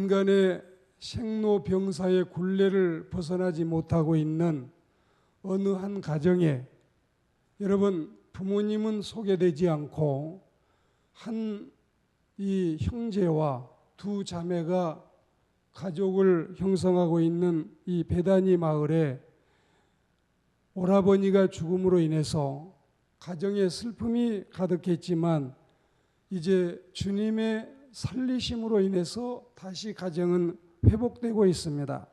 남간의 생로병사의 굴레를 벗어나지 못하고 있는 어느 한 가정에 여러분 부모님은 소개되지 않고 한 이 형제와 두 자매가 가족을 형성하고 있는 이 베다니 마을에 오라버니가 죽음으로 인해서 가정에 슬픔이 가득했지만 이제 주님의 살리심으로 인해서 다시 가정은 회복되고 있습니다.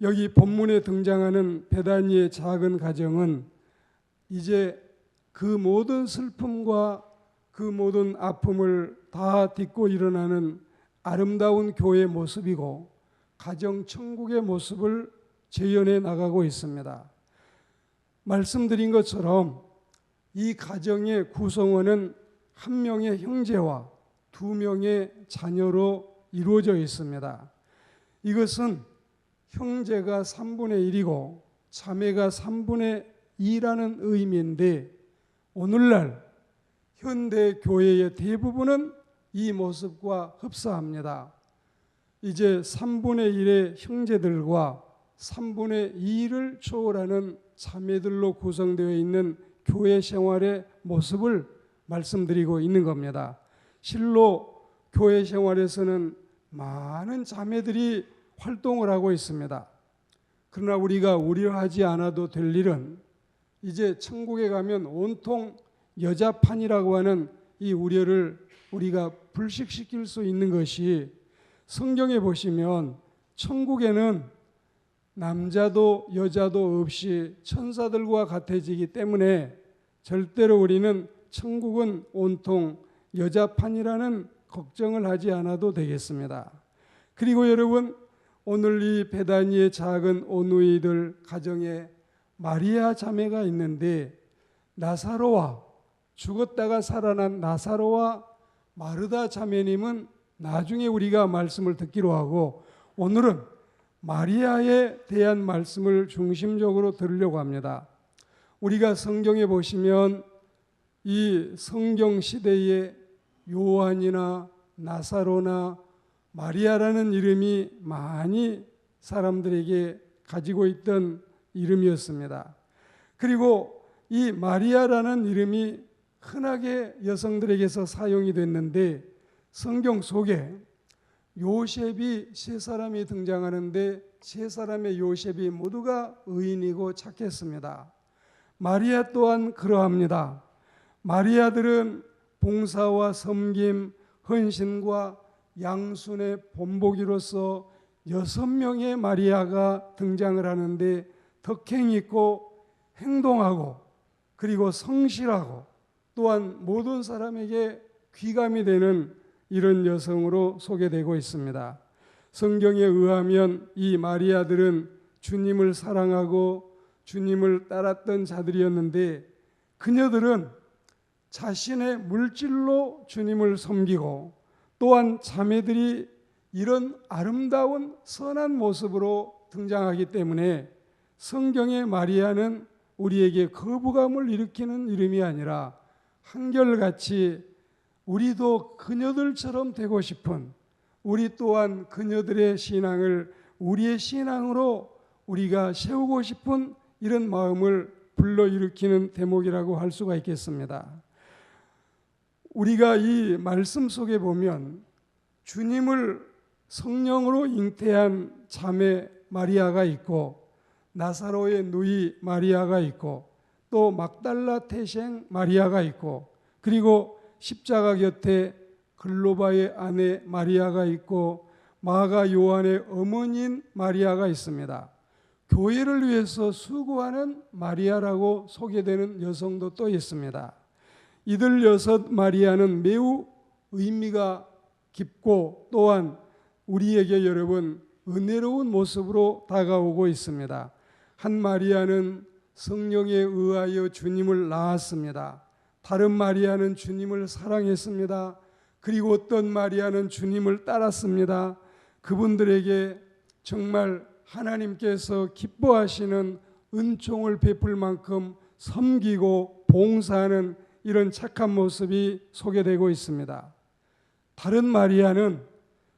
여기 본문에 등장하는 베다니의 작은 가정은 이제 그 모든 슬픔과 그 모든 아픔을 다 딛고 일어나는 아름다운 교회의 모습이고 가정 천국의 모습을 재현해 나가고 있습니다. 말씀드린 것처럼 이 가정의 구성원은 한 명의 형제와 두 명의 자녀로 이루어져 있습니다. 이것은 형제가 3분의 1이고 자매가 3분의 2라는 의미인데 오늘날 현대 교회의 대부분은 이 모습과 흡사합니다. 이제 3분의 1의 형제들과 3분의 2를 초월하는 자매들로 구성되어 있는 교회 생활의 모습을 말씀드리고 있는 겁니다. 실로 교회 생활에서는 많은 자매들이 활동을 하고 있습니다. 그러나 우리가 우려하지 않아도 될 일은 이제 천국에 가면 온통 여자판이라고 하는 이 우려를 우리가 불식시킬 수 있는 것이 성경에 보시면 천국에는 남자도 여자도 없이 천사들과 같아지기 때문에 절대로 우리는 천국은 온통 여자판이라는 걱정을 하지 않아도 되겠습니다. 그리고 여러분 오늘 이 베다니의 작은 오누이들 가정에 마리아 자매가 있는데 나사로와 죽었다가 살아난 나사로와 마르다 자매님은 나중에 우리가 말씀을 듣기로 하고 오늘은 마리아에 대한 말씀을 중심적으로 들으려고 합니다. 우리가 성경에 보시면 이 성경 시대에 요한이나 나사로나 마리아라는 이름이 많이 사람들에게 가지고 있던 이름이었습니다. 그리고 이 마리아라는 이름이 흔하게 여성들에게서 사용이 됐는데 성경 속에 요셉이 세 사람이 등장하는데 세 사람의 요셉이 모두가 의인이고 착했습니다. 마리아 또한 그러합니다. 마리아들은 봉사와 섬김, 헌신과 양순의 본보기로서 6명의 마리아가 등장을 하는데 덕행 있고 행동하고 그리고 성실하고 또한 모든 사람에게 귀감이 되는 이런 여성으로 소개되고 있습니다. 성경에 의하면 이 마리아들은 주님을 사랑하고 주님을 따랐던 자들이었는데 그녀들은 자신의 물질로 주님을 섬기고 또한 자매들이 이런 아름다운 선한 모습으로 등장하기 때문에 성경의 마리아는 우리에게 거부감을 일으키는 이름이 아니라 한결같이 우리도 그녀들처럼 되고 싶은 우리 또한 그녀들의 신앙을 우리의 신앙으로 우리가 세우고 싶은 이런 마음을 불러일으키는 대목이라고 할 수가 있겠습니다. 우리가 이 말씀 속에 보면 주님을 성령으로 잉태한 자매 마리아가 있고 나사로의 누이 마리아가 있고 또 막달라 태생 마리아가 있고 그리고 십자가 곁에 글로바의 아내 마리아가 있고 마가 요한의 어머니인 마리아가 있습니다. 교회를 위해서 수고하는 마리아라고 소개되는 여성도 또 있습니다. 이들 6 마리아는 매우 의미가 깊고 또한 우리에게 여러분 은혜로운 모습으로 다가오고 있습니다. 한 마리아는 성령에 의하여 주님을 낳았습니다. 다른 마리아는 주님을 사랑했습니다. 그리고 어떤 마리아는 주님을 따랐습니다. 그분들에게 정말 하나님께서 기뻐하시는 은총을 베풀 만큼 섬기고 봉사하는 이런 착한 모습이 소개되고 있습니다. 다른 마리아는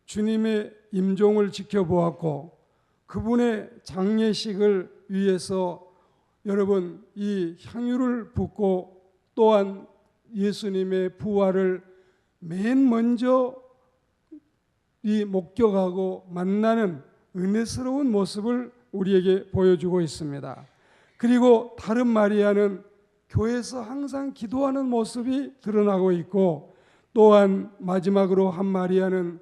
주님의 임종을 지켜보았고 그분의 장례식을 위해서 여러분 이 향유를 붓고 또한 예수님의 부활을 맨 먼저 이 목격하고 만나는 은혜스러운 모습을 우리에게 보여주고 있습니다. 그리고 다른 마리아는 교회에서 항상 기도하는 모습이 드러나고 있고 또한 마지막으로 한 마리아는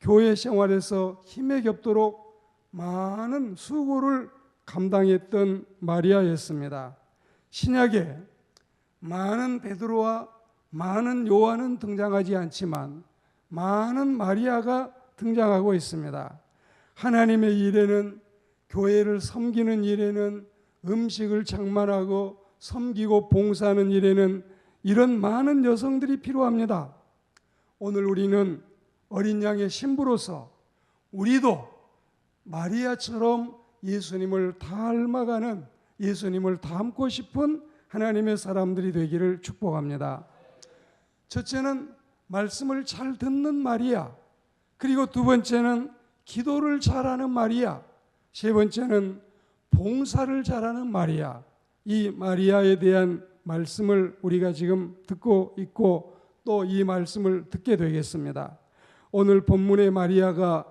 교회 생활에서 힘에 겹도록 많은 수고를 감당했던 마리아였습니다. 신약에 많은 베드로와 많은 요한은 등장하지 않지만 많은 마리아가 등장하고 있습니다. 하나님의 일에는 교회를 섬기는 일에는 음식을 장만하고 섬기고 봉사하는 일에는 이런 많은 여성들이 필요합니다. 오늘 우리는 어린 양의 신부로서 우리도 마리아처럼 예수님을 닮아가는 예수님을 닮고 싶은 하나님의 사람들이 되기를 축복합니다. 첫째는 말씀을 잘 듣는 마리아, 그리고 두 번째는 기도를 잘하는 마리아, 세 번째는 봉사를 잘하는 마리아. 이 마리아에 대한 말씀을 우리가 지금 듣고 있고 또 이 말씀을 듣게 되겠습니다. 오늘 본문의 마리아가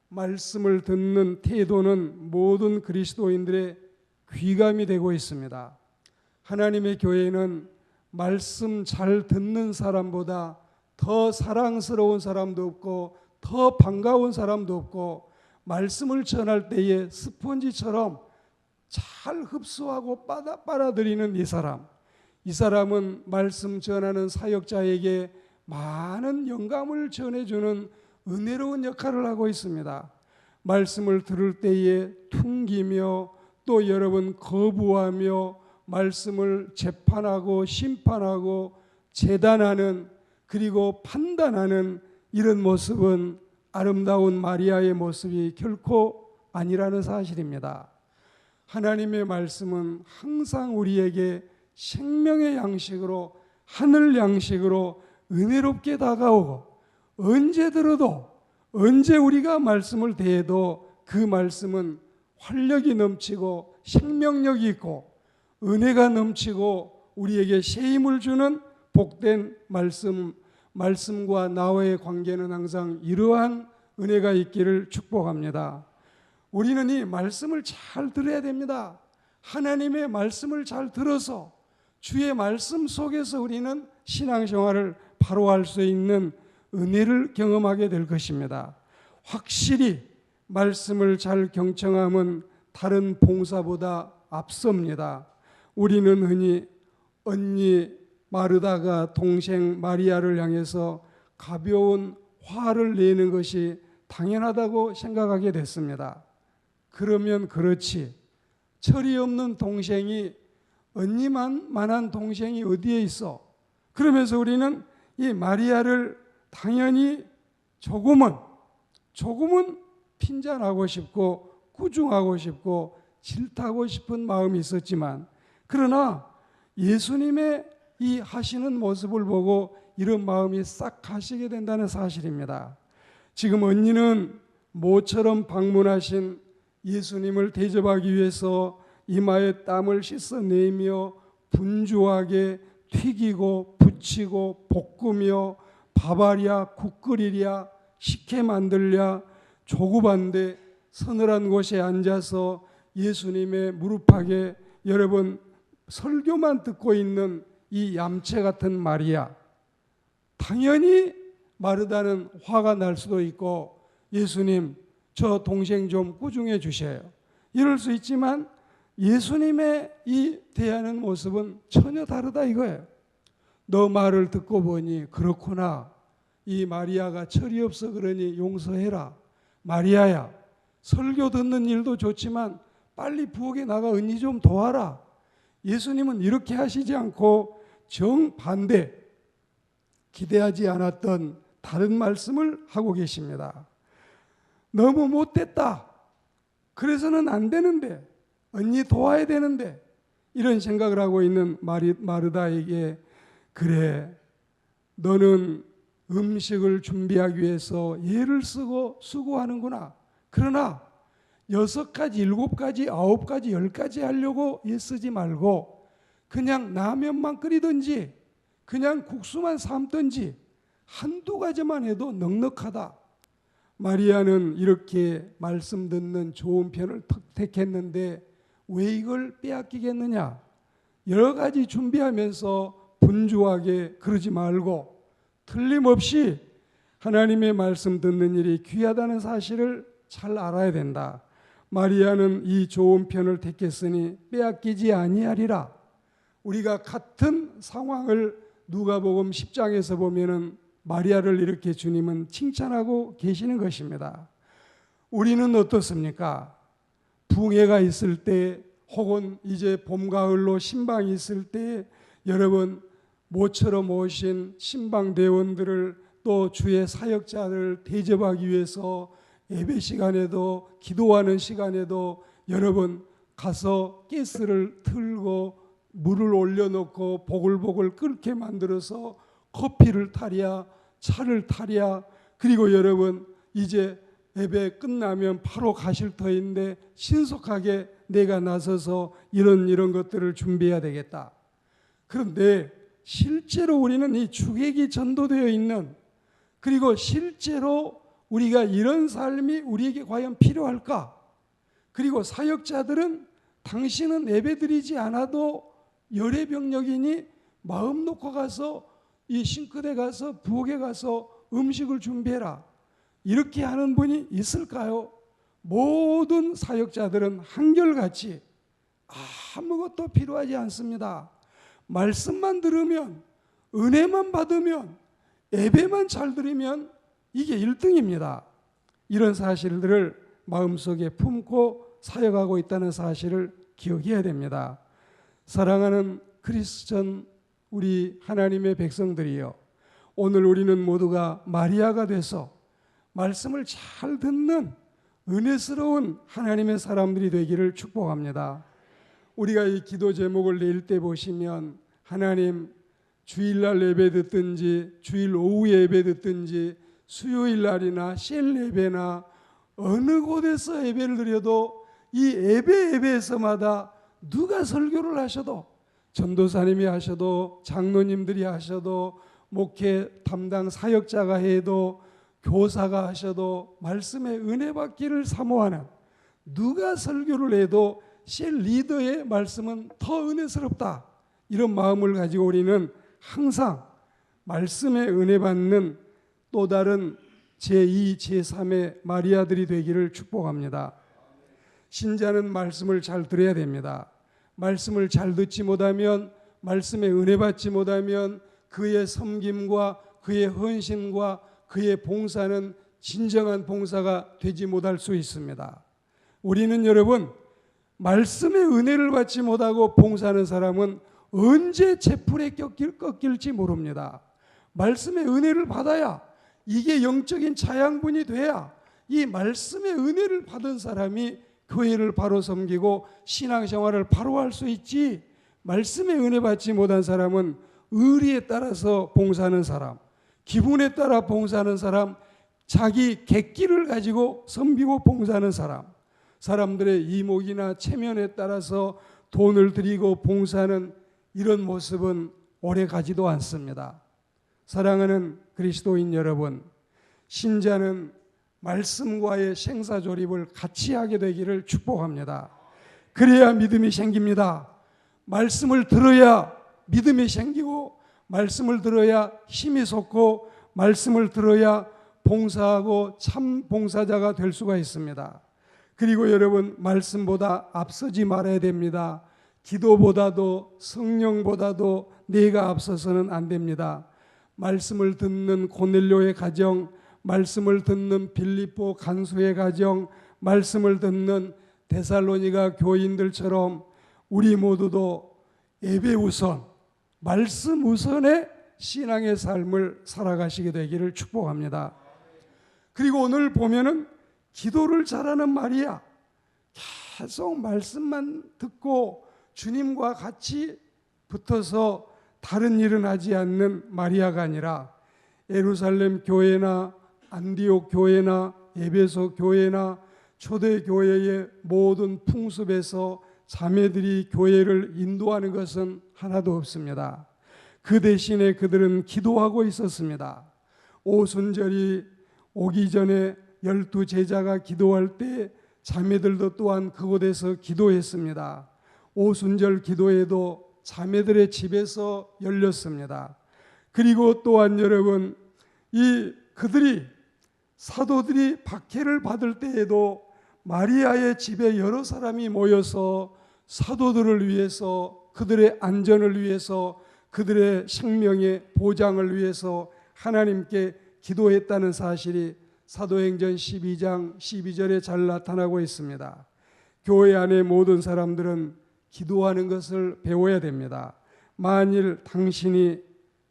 말씀을 듣는 태도는 모든 그리스도인들의 귀감이 되고 있습니다. 하나님의 교회는 말씀 잘 듣는 사람보다 더 사랑스러운 사람도 없고 더 반가운 사람도 없고 말씀을 전할 때에 스펀지처럼 잘 흡수하고 빨아들이는 이 사람은 말씀 전하는 사역자에게 많은 영감을 전해주는 은혜로운 역할을 하고 있습니다. 말씀을 들을 때에 퉁기며 또 여러분 거부하며 말씀을 재판하고 심판하고 재단하는 그리고 판단하는 이런 모습은 아름다운 마리아의 모습이 결코 아니라는 사실입니다. 하나님의 말씀은 항상 우리에게 생명의 양식으로 하늘 양식으로 은혜롭게 다가오고 언제 들어도 언제 우리가 말씀을 대해도 그 말씀은 활력이 넘치고 생명력이 있고 은혜가 넘치고 우리에게 새 힘을 주는 복된 말씀과 나와의 관계는 항상 이러한 은혜가 있기를 축복합니다. 우리는 이 말씀을 잘 들어야 됩니다. 하나님의 말씀을 잘 들어서 주의 말씀 속에서 우리는 신앙생활을 바로 할 수 있는 은혜를 경험하게 될 것입니다. 확실히 말씀을 잘 경청함은 다른 봉사보다 앞섭니다. 우리는 흔히 언니 마르다가 동생 마리아를 향해서 가벼운 화를 내는 것이 당연하다고 생각하게 됐습니다. 그러면 그렇지, 철이 없는 동생이 언니만한 동생이 어디에 있어? 그러면서 우리는 이 마리아를 당연히 조금은 핀잔하고 싶고 꾸중하고 싶고 질타하고 싶은 마음이 있었지만 그러나 예수님의 이 하시는 모습을 보고 이런 마음이 싹 가시게 된다는 사실입니다. 지금 언니는 모처럼 방문하신 예수님을 대접하기 위해서 이마에 땀을 씻어내며 분주하게 튀기고 부치고 볶으며 밥하랴 국 끓이랴 식혜 만들랴 조급한데 서늘한 곳에 앉아서 예수님의 무릎팍에 여러분 설교만 듣고 있는 이 얌체 같은 마리아, 당연히 마르다는 화가 날 수도 있고 예수님 저 동생 좀 꾸중해 주세요 이럴 수 있지만 예수님의 이 대하는 모습은 전혀 다르다 이거예요. 너 말을 듣고 보니 그렇구나. 이 마리아가 철이 없어 그러니 용서해라. 마리아야, 설교 듣는 일도 좋지만 빨리 부엌에 나가 언니 좀 도와라. 예수님은 이렇게 하시지 않고 정반대, 기대하지 않았던 다른 말씀을 하고 계십니다. 너무 못됐다. 그래서는 안 되는데, 언니 도와야 되는데, 이런 생각을 하고 있는 마르다에게 그래, 너는 음식을 준비하기 위해서 애를 쓰고 수고하는구나. 그러나 6가지, 7가지, 9가지, 10가지 하려고 애쓰지 말고 그냥 라면만 끓이든지 그냥 국수만 삶든지 한두 가지만 해도 넉넉하다. 마리아는 이렇게 말씀 듣는 좋은 편을 택했는데 왜 이걸 빼앗기겠느냐? 여러 가지 준비하면서 분주하게 그러지 말고 틀림없이 하나님의 말씀 듣는 일이 귀하다는 사실을 잘 알아야 된다. 마리아는 이 좋은 편을 택했으니 빼앗기지 아니하리라. 우리가 같은 상황을 누가복음 10장에서 보면은 마리아를 이렇게 주님은 칭찬하고 계시는 것입니다. 우리는 어떻습니까? 붕해가 있을 때 혹은 이제 봄, 가을로 신방이 있을 때 여러분 모처럼 오신 신방대원들을 또 주의 사역자를 대접하기 위해서 예배 시간에도 기도하는 시간에도 여러분 가서 가스를 틀고 물을 올려놓고 보글보글 끓게 만들어서 커피를 타랴 차를 타랴 그리고 여러분 이제 예배 끝나면 바로 가실 터인데 신속하게 내가 나서서 이런 것들을 준비해야 되겠다. 그런데 실제로 우리는 이 주객이 전도되어 있는 그리고 실제로 우리가 이런 삶이 우리에게 과연 필요할까? 그리고 사역자들은 당신은 예배드리지 않아도 열애병력이니 마음 놓고 가서 이 싱크대 가서 부엌에 가서 음식을 준비해라. 이렇게 하는 분이 있을까요? 모든 사역자들은 한결같이 아무것도 필요하지 않습니다. 말씀만 들으면 은혜만 받으면 예배만 잘 드리면 이게 1등입니다. 이런 사실들을 마음속에 품고 사역하고 있다는 사실을 기억해야 됩니다. 사랑하는 그리스천 우리 하나님의 백성들이여, 오늘 우리는 모두가 마리아가 돼서 말씀을 잘 듣는 은혜스러운 하나님의 사람들이 되기를 축복합니다. 우리가 이 기도 제목을 낼 때 보시면 하나님 주일날 예배 듣든지 주일 오후 예배 듣든지 수요일날이나 셀 예배나 어느 곳에서 예배를 드려도 이 예배에서마다 누가 설교를 하셔도 전도사님이 하셔도 장로님들이 하셔도 목회 담당 사역자가 해도 교사가 하셔도 말씀의 은혜 받기를 사모하는 누가 설교를 해도 셀 리더의 말씀은 더 은혜스럽다. 이런 마음을 가지고 우리는 항상 말씀의 은혜 받는 또 다른 제2, 제3의 마리아들이 되기를 축복합니다. 신자는 말씀을 잘 들어야 됩니다. 말씀을 잘 듣지 못하면 말씀의 은혜 받지 못하면 그의 섬김과 그의 헌신과 그의 봉사는 진정한 봉사가 되지 못할 수 있습니다. 우리는 여러분 말씀의 은혜를 받지 못하고 봉사하는 사람은 언제 제풀에 꺾일지 모릅니다. 말씀의 은혜를 받아야 이게 영적인 자양분이 돼야 이 말씀의 은혜를 받은 사람이 교회를 바로 섬기고 신앙생활을 바로 할 수 있지, 말씀의 은혜 받지 못한 사람은 의리에 따라서 봉사하는 사람, 기분에 따라 봉사하는 사람, 자기 객기를 가지고 섬기고 봉사하는 사람, 사람들의 이목이나 체면에 따라서 돈을 들이고 봉사하는 이런 모습은 오래 가지도 않습니다. 사랑하는 그리스도인 여러분, 신자는 말씀과의 생사조립을 같이 하게 되기를 축복합니다. 그래야 믿음이 생깁니다. 말씀을 들어야 믿음이 생기고 말씀을 들어야 힘이 솟고 말씀을 들어야 봉사하고 참 봉사자가 될 수가 있습니다. 그리고 여러분 말씀보다 앞서지 말아야 됩니다. 기도보다도 성령보다도 내가 앞서서는 안 됩니다. 말씀을 듣는 고넬료의 가정, 말씀을 듣는 빌립보 간수의 가정, 말씀을 듣는 데살로니가 교인들처럼 우리 모두도 예배 우선, 말씀 우선의 신앙의 삶을 살아가시게 되기를 축복합니다. 그리고 오늘 보면은 기도를 잘하는 마리아, 계속 말씀만 듣고 주님과 같이 붙어서 다른 일은 하지 않는 마리아가 아니라 예루살렘 교회나 안디옥 교회나 에베소 교회나 초대 교회의 모든 풍습에서 자매들이 교회를 인도하는 것은 하나도 없습니다. 그 대신에 그들은 기도하고 있었습니다. 오순절이 오기 전에 12 제자가 기도할 때 자매들도 또한 그곳에서 기도했습니다. 오순절 기도회도 자매들의 집에서 열렸습니다. 그리고 또한 여러분, 그들이 사도들이 박해를 받을 때에도 마리아의 집에 여러 사람이 모여서 사도들을 위해서, 그들의 안전을 위해서, 그들의 생명의 보장을 위해서 하나님께 기도했다는 사실이 사도행전 12장 12절에 잘 나타나고 있습니다. 교회 안의 모든 사람들은 기도하는 것을 배워야 됩니다. 만일 당신이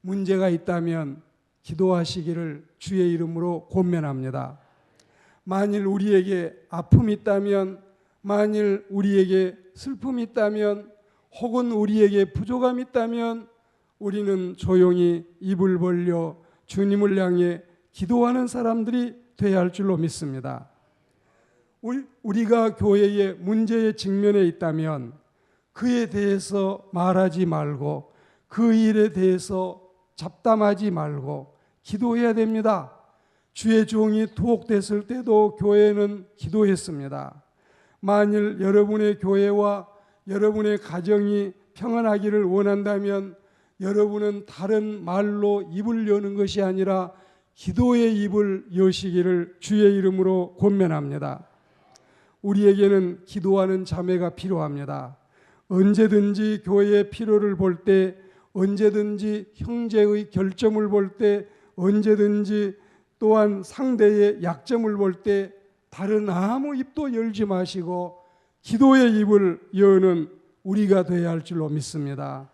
문제가 있다면 기도하시기를 주의 이름으로 권면합니다. 만일 우리에게 아픔이 있다면, 만일 우리에게 슬픔이 있다면, 혹은 우리에게 부족함이 있다면 우리는 조용히 입을 벌려 주님을 향해 기도하는 사람들이 되어야 할 줄로 믿습니다. 우리가 교회의 문제에 직면해 있다면 그에 대해서 말하지 말고, 그 일에 대해서 잡담하지 말고 기도해야 됩니다. 주의 종이 투옥됐을 때도 교회는 기도했습니다. 만일 여러분의 교회와 여러분의 가정이 평안하기를 원한다면 여러분은 다른 말로 입을 여는 것이 아니라 기도의 입을 여시기를 주의 이름으로 권면합니다. 우리에게는 기도하는 자매가 필요합니다. 언제든지 교회의 필요를 볼 때, 언제든지 형제의 결점을 볼 때, 언제든지 또한 상대의 약점을 볼 때 다른 아무 입도 열지 마시고 기도의 입을 여는 우리가 되어야 할 줄로 믿습니다.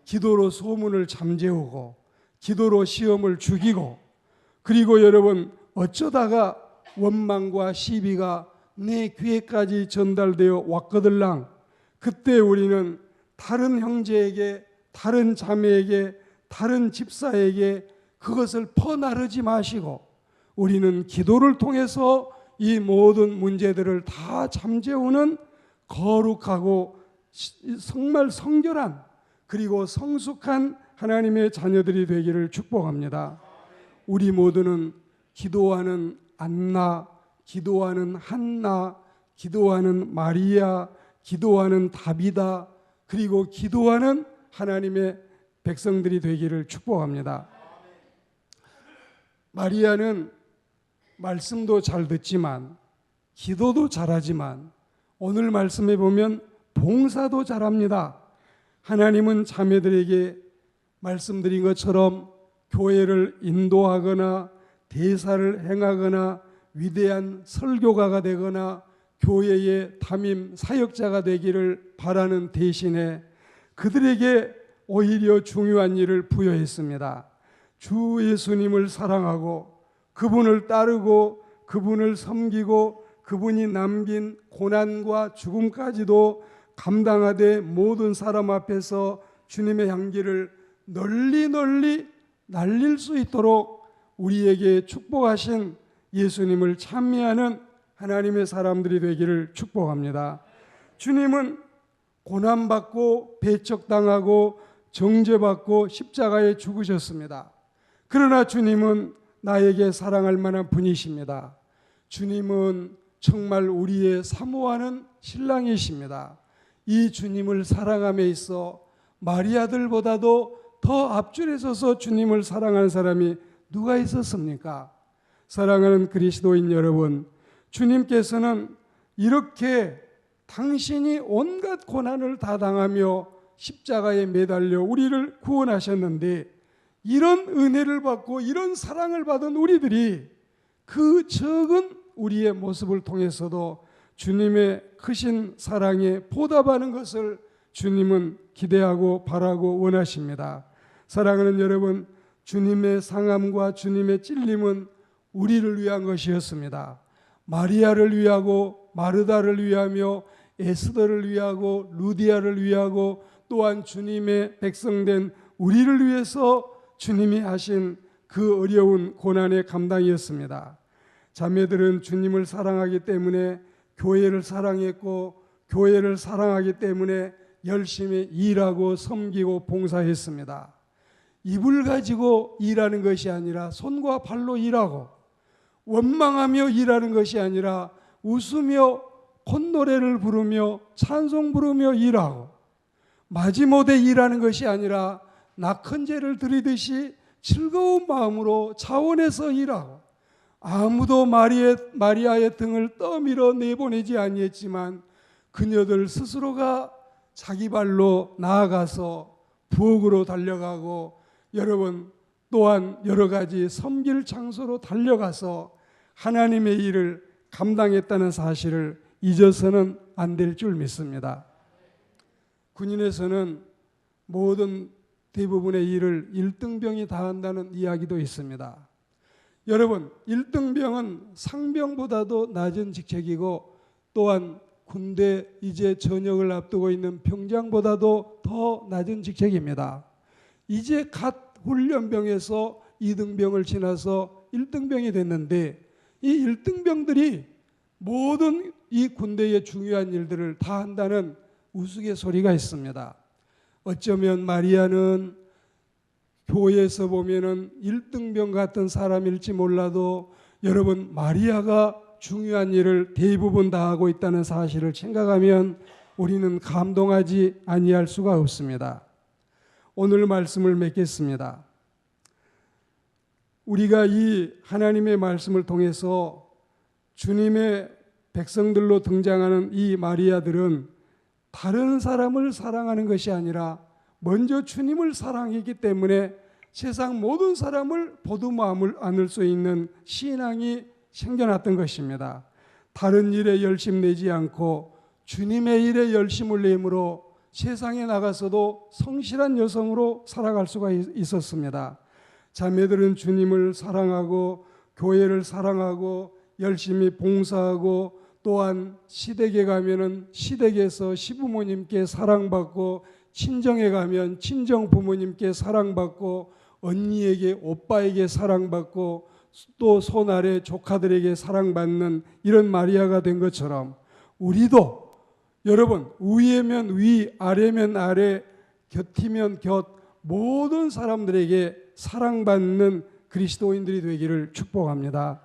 기도로 소문을 잠재우고, 기도로 시험을 죽이고, 그리고 여러분, 어쩌다가 원망과 시비가 내 귀에까지 전달되어 왔거들랑 그때 우리는 다른 형제에게, 다른 자매에게, 다른 집사에게 그것을 퍼나르지 마시고 우리는 기도를 통해서 이 모든 문제들을 다 잠재우는 거룩하고 정말 성결한, 그리고 성숙한 하나님의 자녀들이 되기를 축복합니다. 우리 모두는 기도하는 안나, 기도하는 한나, 기도하는 마리아, 기도하는 다비다, 그리고 기도하는 하나님의 백성들이 되기를 축복합니다. 마리아는 말씀도 잘 듣지만, 기도도 잘하지만, 오늘 말씀에 보면 봉사도 잘합니다. 하나님은 자매들에게 말씀드린 것처럼 교회를 인도하거나 대사를 행하거나 위대한 설교가가 되거나 교회의 담임 사역자가 되기를 바라는 대신에 그들에게 오히려 중요한 일을 부여했습니다. 주 예수님을 사랑하고 그분을 따르고 그분을 섬기고 그분이 남긴 고난과 죽음까지도 감당하되 모든 사람 앞에서 주님의 향기를 널리 널리 날릴 수 있도록 우리에게 축복하신 예수님을 찬미하는 하나님의 사람들이 되기를 축복합니다. 주님은 고난받고 배척당하고 정죄받고 십자가에 죽으셨습니다. 그러나 주님은 나에게 사랑할 만한 분이십니다. 주님은 정말 우리의 사모하는 신랑이십니다. 이 주님을 사랑함에 있어 마리아들보다도 더 앞줄에 서서 주님을 사랑하는 사람이 누가 있었습니까? 사랑하는 그리스도인 여러분, 주님께서는 이렇게 당신이 온갖 고난을 다 당하며 십자가에 매달려 우리를 구원하셨는데, 이런 은혜를 받고 이런 사랑을 받은 우리들이 그 적은 우리의 모습을 통해서도 주님의 크신 사랑에 보답하는 것을 주님은 기대하고 바라고 원하십니다. 사랑하는 여러분, 주님의 상함과 주님의 찔림은 우리를 위한 것이었습니다. 마리아를 위하고 마르다를 위하며 에스더를 위하고 루디아를 위하고 또한 주님의 백성된 우리를 위해서 주님이 하신 그 어려운 고난의 감당이었습니다. 자매들은 주님을 사랑하기 때문에 교회를 사랑했고, 교회를 사랑하기 때문에 열심히 일하고 섬기고 봉사했습니다. 입을 가지고 일하는 것이 아니라 손과 발로 일하고, 원망하며 일하는 것이 아니라 웃으며 콧노래를 부르며 찬송 부르며 일하고, 마지못해 일하는 것이 아니라 낙헌제를 드리듯이 즐거운 마음으로 차원에서 일하고, 아무도 마리아의 등을 떠밀어 내보내지 아니했지만 그녀들 스스로가 자기 발로 나아가서 부엌으로 달려가고, 여러분 또한 여러 가지 섬길 장소로 달려가서 하나님의 일을 감당했다는 사실을 잊어서는 안 될 줄 믿습니다. 군인에서는 모든 대부분의 일을 1등병이 다 한다는 이야기도 있습니다. 여러분, 1등병은 상병보다도 낮은 직책이고, 또한 군대 이제 전역을 앞두고 있는 병장보다도 더 낮은 직책입니다. 이제 갓 훈련병에서 2등병을 지나서 1등병이 됐는데, 이 1등병들이 모든 이 군대의 중요한 일들을 다 한다는 우스갯소리가 있습니다. 어쩌면 마리아는 교회에서 보면은 1등병 같은 사람일지 몰라도, 여러분, 마리아가 중요한 일을 대부분 다 하고 있다는 사실을 생각하면 우리는 감동하지 아니할 수가 없습니다. 오늘 말씀을 맺겠습니다. 우리가 이 하나님의 말씀을 통해서 주님의 백성들로 등장하는 이 마리아들은 다른 사람을 사랑하는 것이 아니라 먼저 주님을 사랑했기 때문에 세상 모든 사람을 보듬어 안을 수 있는 신앙이 생겨났던 것입니다. 다른 일에 열심 내지 않고 주님의 일에 열심을 내므로 세상에 나가서도 성실한 여성으로 살아갈 수가 있었습니다. 자매들은 주님을 사랑하고 교회를 사랑하고 열심히 봉사하고, 또한 시댁에 가면은 시댁에서 시부모님께 사랑받고, 친정에 가면 친정 부모님께 사랑받고, 언니에게 오빠에게 사랑받고, 또 손아래 조카들에게 사랑받는 이런 마리아가 된 것처럼, 우리도 여러분 위에면 위, 아래면 아래, 곁이면 곁, 모든 사람들에게 사랑받는 그리스도인들이 되기를 축복합니다.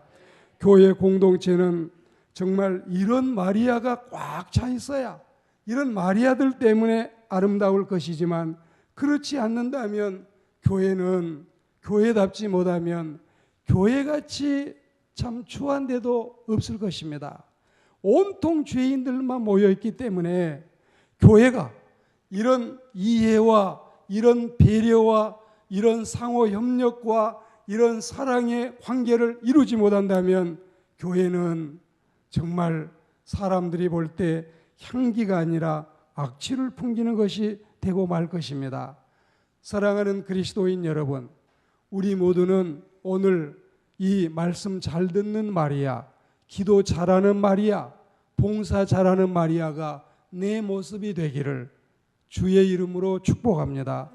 교회 공동체는 정말 이런 마리아가 꽉 차 있어야, 이런 마리아들 때문에 아름다울 것이지만, 그렇지 않는다면 교회는 교회답지 못하면 교회같이 참 추한 데도 없을 것입니다. 온통 죄인들만 모여있기 때문에 교회가 이런 이해와 이런 배려와 이런 상호 협력과 이런 사랑의 관계를 이루지 못한다면 교회는 정말 사람들이 볼 때 향기가 아니라 악취를 풍기는 것이 되고 말 것입니다. 사랑하는 그리스도인 여러분, 우리 모두는 오늘 이 말씀 잘 듣는 마리아, 기도 잘하는 마리아, 봉사 잘하는 마리아가 내 모습이 되기를 주의 이름으로 축복합니다.